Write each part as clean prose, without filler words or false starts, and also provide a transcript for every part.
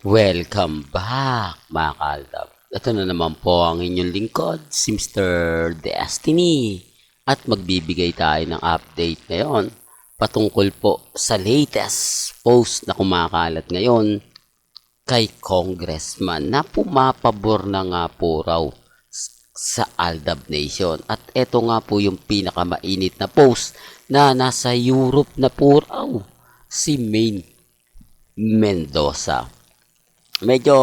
Welcome back mga kaaldab. Ito na naman po ang inyong lingkod, si Mr. Destiny. At magbibigay tayo ng update ngayon patungkol po sa latest post na kumakalat ngayon kay Congressman na pumapabor na nga po raw sa Aldab Nation. At ito nga po yung pinakamainit na post na nasa Europe na po raw si Maine Mendoza. Medyo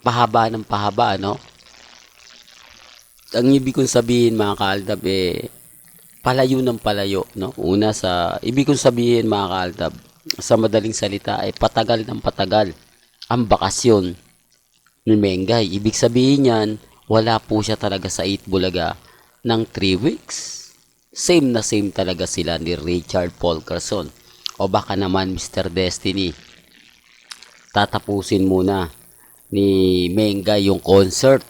pahaba ng pahaba, no? Ang ibig kong sabihin mga kaaldab palayo ng palayo, no? Ibig kong sabihin mga kaaldab, sa madaling salita patagal ng patagal ang bakasyon ni Mengay. Ibig sabihin yan, wala po siya talaga sa 8 Bulaga ng 3 weeks. Same na same talaga sila ni Richard Paul Carson. O baka naman Mr. Destiny, tatapusin muna ni Mengay yung concert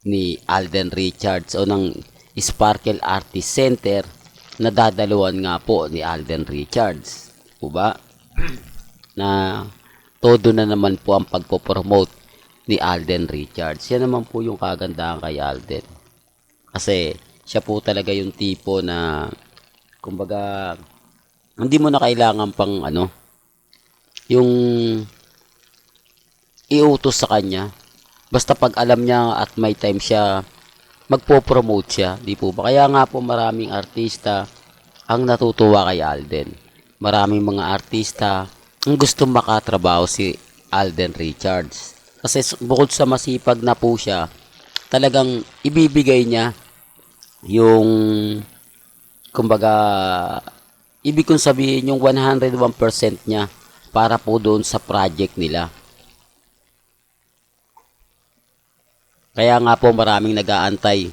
ni Alden Richards o ng Sparkle Artist Center na dadaluan nga po ni Alden Richards. O ba? Na todo na naman po ang pagpopromote ni Alden Richards. Yan naman po yung kagandahan kay Alden. Kasi siya po talaga yung tipo na kumbaga hindi mo na kailangan pang yung iutos sa kanya. Basta pag alam niya at may time siya, magpo-promote siya. Di po ba? Kaya nga po maraming artista ang natutuwa kay Alden. Maraming mga artista ang gusto makatrabaho si Alden Richards. Kasi bukod sa masipag na po siya, talagang ibibigay niya yung, kumbaga, ibig kong sabihin yung 101% niya para po doon sa project nila. Kaya nga po maraming nag-aantay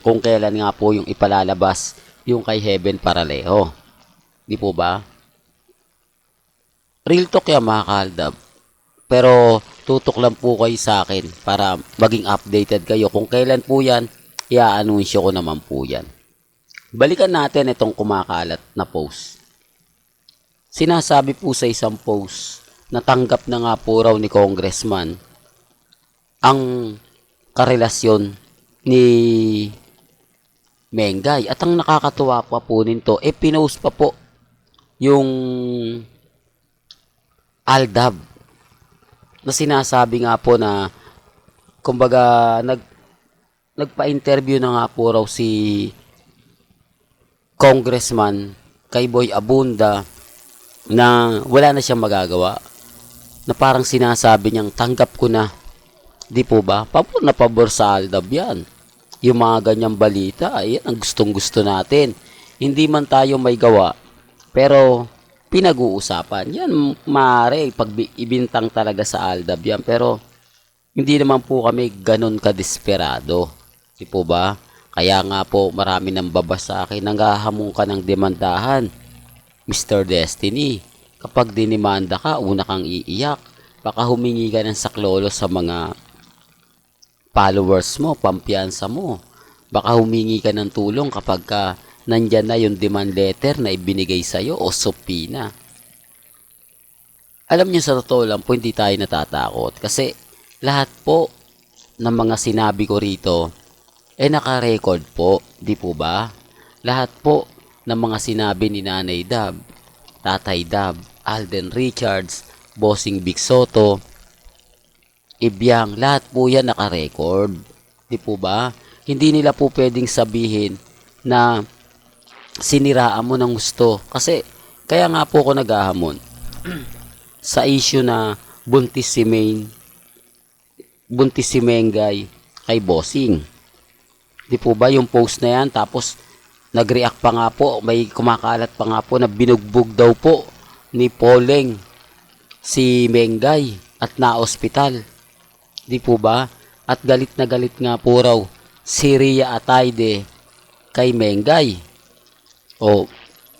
kung kailan nga po yung ipalalabas yung kay Heaven Paralejo. Di po ba? Real talk yan mga kaaldab. Pero tutok lang po kayo sa akin para maging updated kayo. Kung kailan po yan, i-anunsyo ko naman po yan. Balikan natin itong kumakalat na post. Sinasabi po sa isang post na tanggap na nga po raw ni Congressman ang karelasyon ni Mengay. At ang nakakatuwa pa po nito, pinost pa po yung Aldab na sinasabi nga po na kumbaga nagpa-interview na nga po raw si Congressman kay Boy Abunda na wala na siyang magagawa, na parang sinasabi niyang tanggap ko na. Di po ba? Pabor na pabor sa Aldab yan. Yung mga ganyang balita, ayan ang gustong gusto natin. Hindi man tayo may gawa, pero pinag-uusapan. Yan, maaari, pag ibintang talaga sa Aldab yan. Pero, hindi naman po kami ganun kadesperado. Di po ba? Kaya nga po, marami nang babas sa akin, nanghahamon ka ng demandahan. Mr. Destiny, kapag dinimanda ka, una kang iiyak. Baka humingi ka ng saklolo sa mga followers mo, pampiyansa mo. Baka humingi ka ng tulong kapag nandyan na yung demand letter na ibinigay sa'yo o subpoena. Alam niyo sa totoo lang po, hindi tayo natatakot. Kasi lahat po ng mga sinabi ko rito, naka-record po. Di po ba? Lahat po ng mga sinabi ni Nanay Dab, Tatay Dab, Alden Richards, Bossing Big Soto, Ibyang, lahat po yan naka-record. Di po ba? Hindi nila po pwedeng sabihin na siniraan mo ng gusto. Kasi, kaya nga po ako naghahamon sa issue na buntis si Mengay kay Bossing. Di po ba yung post na yan? Tapos, nag-react pa nga po, may kumakalat pa nga po na binugbog daw po ni Poleng si Mengay at na-ospital. Di po ba? At galit na galit nga po raw si Ria Atayde kay Mengay. O,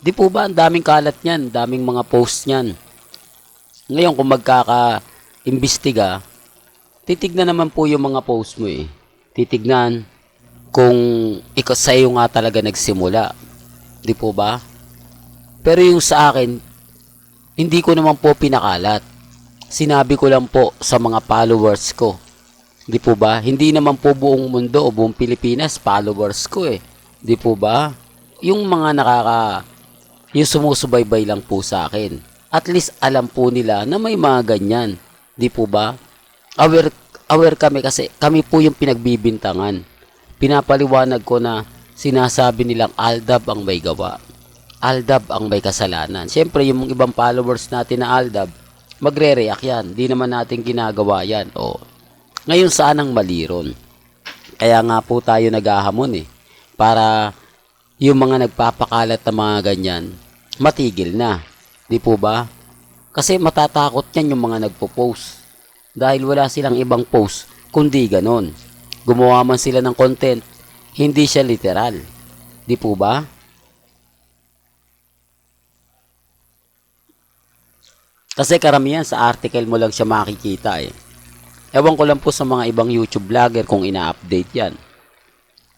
di po ba? Ang daming kalat niyan, daming mga post niyan. Ngayon kung magkaka-imbestiga, titignan naman po yung mga post mo Titignan kung ikaw sa'yo nga talaga nagsimula. Di po ba? Pero yung sa akin, hindi ko naman po pinakalat. Sinabi ko lang po sa mga followers ko. Di po ba? Hindi naman po buong mundo o buong Pilipinas followers ko eh. Di po ba? Yung mga yung sumusubaybay lang po sa akin. At least alam po nila na may mga ganyan. Di po ba? Aware kami kasi kami po yung pinagbibintangan. Pinapaliwanag ko na sinasabi nilang Aldab ang may gawa. Aldab ang may kasalanan. Siyempre, yung ibang followers natin na Aldab, magre-react yan. Di naman natin ginagawa yan. O, ngayon saan ang mali ron? Kaya nga po tayo naghahamon eh. Para yung mga nagpapakalat ng mga ganyan, matigil na. Di po ba? Kasi matatakot yan yung mga nagpo-post. Dahil wala silang ibang post, kundi ganon. Gumawa man sila ng content, hindi siya literal. Di po ba? Kasi karamihan sa article mo lang siya makikita eh. Ewan ko lang po sa mga ibang YouTube vlogger kung ina-update yan.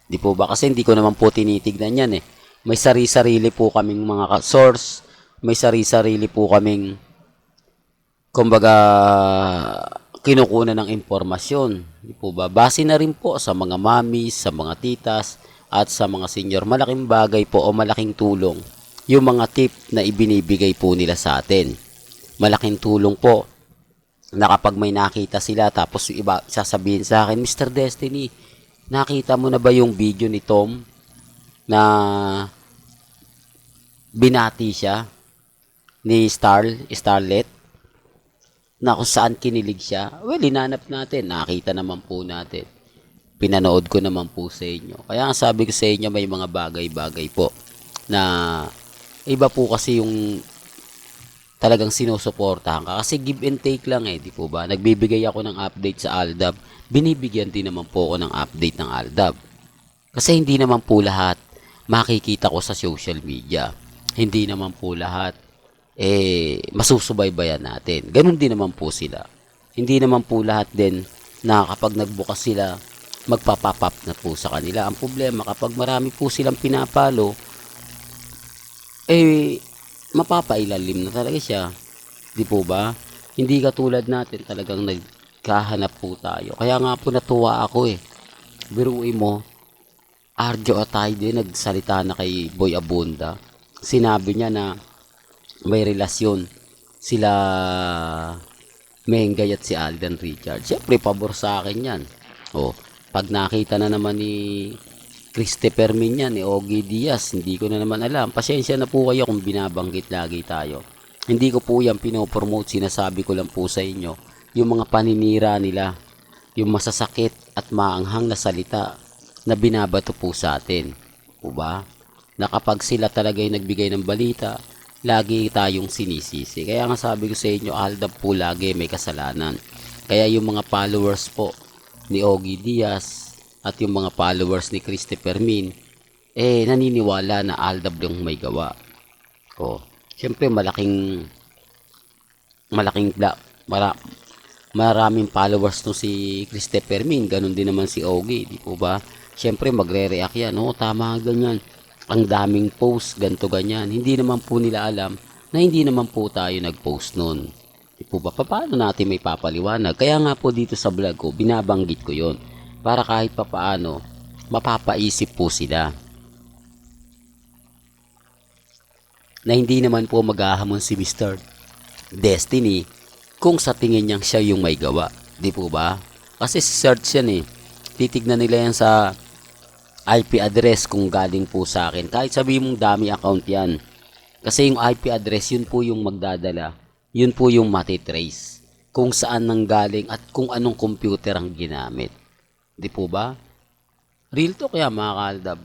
Di po ba? Kasi hindi ko naman po tinitignan yan eh. May sari-sarili po kaming mga source, may sari-sarili po kaming kumbaga kinukunan ng impormasyon. Di po ba? Base na rin po sa mga mamis, sa mga titas, at sa mga senior. Malaking bagay po o malaking tulong yung mga tip na ibinibigay po nila sa atin. Malaking tulong po na kapag may nakita sila tapos yung iba sasabihin sa akin, Mr. Destiny, nakita mo na ba yung video ni Tom na binati siya ni Starlet? Na kung saan kinilig siya, well, hinanap natin, nakita naman po natin. Pinanood ko naman po sa inyo. Kaya ang sabi ko sa inyo, may mga bagay-bagay po na iba po kasi yung talagang sinusuportahan ka. Kasi give and take lang eh, di po ba? Nagbibigay ako ng update sa Aldab, binibigyan din naman po ako ng update ng Aldab. Kasi hindi naman po lahat makikita ko sa social media. Hindi naman po lahat masusubaybayan natin. Ganun din naman po sila. Hindi naman po lahat din na kapag nagbukas sila, magpapop up na po sa kanila. Ang problema, kapag marami po silang pinapalo, mapapailalim na talaga siya. Di po ba? Hindi katulad natin talagang nagkahanap po tayo. Kaya nga po natuwa ako eh. Biruin mo, Arjo Atayde nagsalita na kay Boy Abunda. Sinabi niya na may relasyon sila Mengay at si Alden Richards. Siyempre, pabor sa akin yan. O, pag nakita na naman ni Christopher Min yan, ni Ogie Diaz, hindi ko na naman alam. Pasensya na po kayo kung binabanggit lagi tayo. Hindi ko po yan pinopromote, sinasabi ko lang po sa inyo yung mga paninira nila, yung masasakit at maanghang na salita na binabato po sa atin. O ba? Na kapag sila talaga yung nagbigay ng balita, lagi tayong sinisisi. Kaya nga sabi ko sa inyo, Aldab po lagi may kasalanan. Kaya yung mga followers po ni Ogie Diaz at yung mga followers ni Christopher Min, naniniwala na Aldab yung may gawa. O, syempre maraming followers to si Christopher Min, ganun din naman si Ogie, di po ba? Syempre magre-react yan, tama ganyan. Ang daming post, ganto ganyan. Hindi naman po nila alam na hindi naman po tayo nag-post nun. Di po ba? Paano natin may papaliwanag? Kaya nga po dito sa vlog ko, binabanggit ko yon para kahit papaano, mapapaisip po sila. Na hindi naman po maghahamon si Mr. Destiny kung sa tingin niyang siya yung may gawa. Di po ba? Kasi search yan eh. Titignan nila yan sa IP address kung galing po sa akin. Kahit sabi mong dami account yan. Kasi yung IP address, yun po yung magdadala. Yun po yung matitrace. Kung saan nanggaling at kung anong computer ang ginamit. Di po ba? Real to kaya mga kaaldab.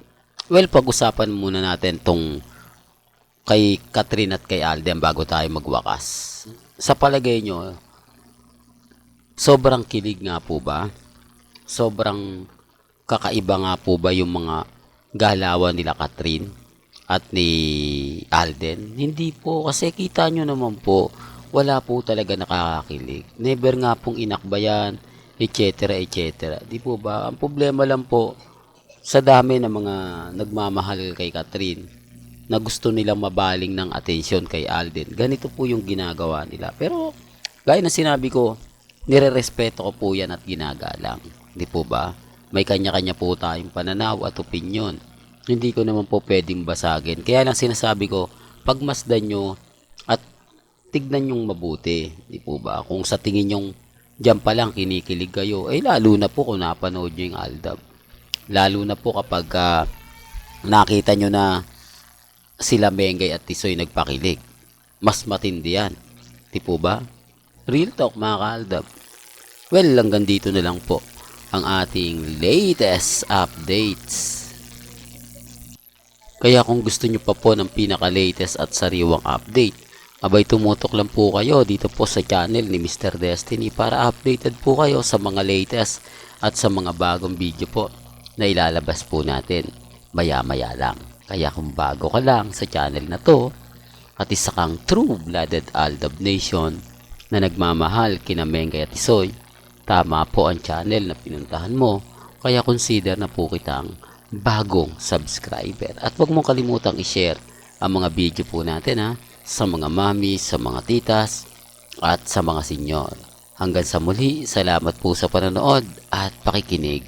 Well, pag-usapan muna natin tong kay Catherine at kay Alden bago tayo magwakas. Sa palagay nyo, sobrang kilig nga po ba? Sobrang kakaiba nga po ba yung mga galawan nila Catherine at ni Alden? Hindi po, kasi kita nyo naman po, wala po talaga nakakakilig. Never nga pong inakbayan, etc. etc. Di po ba? Ang problema lang po, sa dami ng mga nagmamahal kay Catherine, na gusto nilang mabaling ng atensyon kay Alden, ganito po yung ginagawa nila. Pero Gaya ng sinabi ko, nirerespeto ko po yan at ginagalang. Di po ba? May kanya-kanya po tayong pananaw at opinyon. Hindi ko naman po pwedeng basagin. Kaya lang sinasabi ko, pagmasdan nyo at tignan nyong mabuti. Di po ba? Kung sa tingin nyong diyan pa lang kinikilig kayo, lalo na po kung napanood nyo yung Aldab. Lalo na po kapag nakita nyo na sila Mengay at Tisoy nagpakilig. Mas matindi yan. Di po ba? Real talk mga kaaldab. Well, hanggang dito na lang po ang ating latest updates. Kaya kung gusto nyo pa po ng pinaka-latest at sariwang update, abay tumutok lang po kayo dito po sa channel ni Mr. Destiny para updated po kayo sa mga latest at sa mga bagong video po na ilalabas po natin maya-maya lang. Kaya kung bago ka lang sa channel na to at isa kang true-blooded Aldab Nation na nagmamahal kina Mengay at Tisoy, tama po ang channel na pinuntahan mo, kaya consider na po kitang bagong subscriber. At huwag mong kalimutang i-share ang mga video po natin sa mga mami, sa mga titas, at sa mga senyor. Hanggang sa muli, salamat po sa panonood at pakikinig.